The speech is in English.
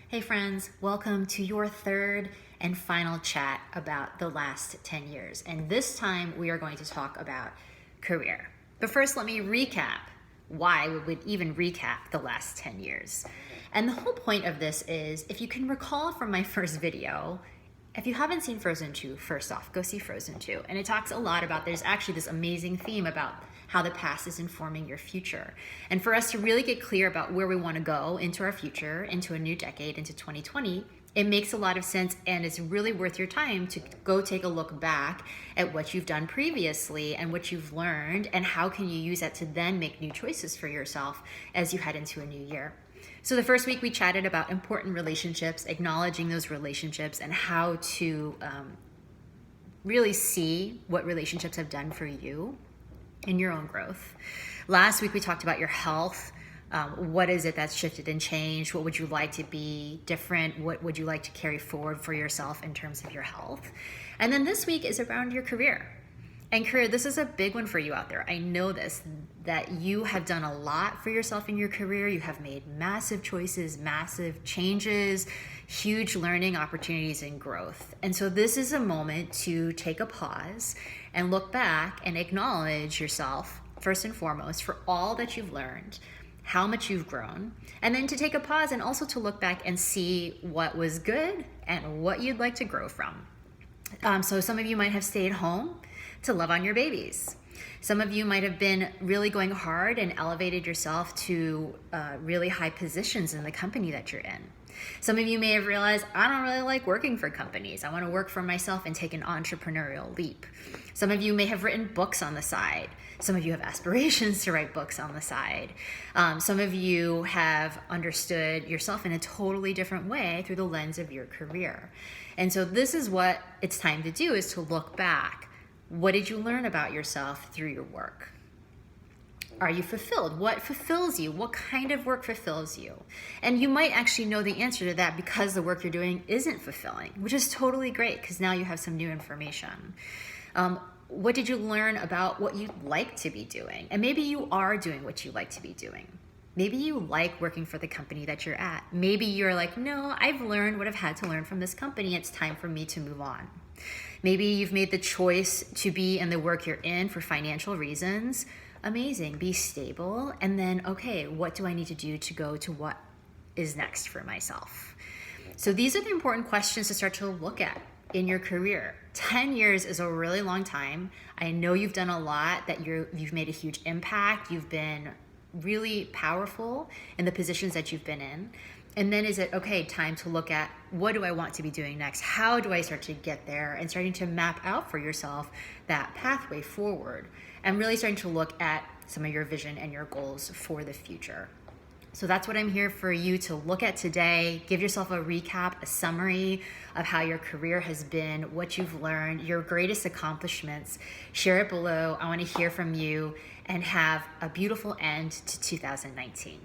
Hey friends, welcome to your third and final chat about the last 10 years. And this time we are going to talk about career. But first, let me recap why we would even recap the last 10 years. And the whole point of this is, if you can recall from my first video, if you haven't seen Frozen 2, first off, go see Frozen 2. And it talks a lot about, there's actually this amazing theme about how the past is informing your future. And for us to really get clear about where we want to go into our future, into a new decade, into 2020, it makes a lot of sense, and it's really worth your time to go take a look back at what you've done previously and what you've learned, and how can you use that to then make new choices for yourself as you head into a new year. So the first week we chatted about important relationships, acknowledging those relationships, and how to really see what relationships have done for you in your own growth. Last week we talked about your health. What is it that's shifted and changed? What would you like to be different? What would you like to carry forward for yourself in terms of your health? And then this week is around your career. And career, this is a big one for you out there. I know this, that you have done a lot for yourself in your career. You have made massive choices, massive changes, huge learning opportunities and growth. And so this is a moment to take a pause and look back and acknowledge yourself, first and foremost, for all that you've learned, how much you've grown, and then to take a pause and also to look back and see what was good and what you'd like to grow from. So some of you might have stayed home to love on your babies. Some of you might have been really going hard and elevated yourself to really high positions in the company that you're in. Some of you may have realized, I don't really like working for companies. I want to work for myself and take an entrepreneurial leap. Some of you may have written books on the side. Some of you have aspirations to write books on the side. Some of you have understood yourself in a totally different way through the lens of your career. And so this is what it's time to do, is to look back. What did you learn about yourself through your work? Are you fulfilled? What fulfills you? What kind of work fulfills you? And you might actually know the answer to that because the work you're doing isn't fulfilling, which is totally great because now you have some new information. What did you learn about what you'd like to be doing? And maybe you are doing what you like to be doing. Maybe you like working for the company that you're at. Maybe you're like, no, I've learned what I've had to learn from this company. It's time for me to move on. Maybe you've made the choice to be in the work you're in for financial reasons. Amazing, be stable. And then, okay, what do I need to do to go to what is next for myself? So these are the important questions to start to look at in your career. 10 years is a really long time. I know you've done a lot, that you've made a huge impact. You've been really powerful in the positions that you've been in. And then is it, okay, time to look at, what do I want to be doing next? How do I start to get there? And starting to map out for yourself that pathway forward, and really starting to look at some of your vision and your goals for the future. So that's what I'm here for you to look at today. Give yourself a recap, a summary of how your career has been, what you've learned, your greatest accomplishments. Share it below. I want to hear from you, and have a beautiful end to 2019.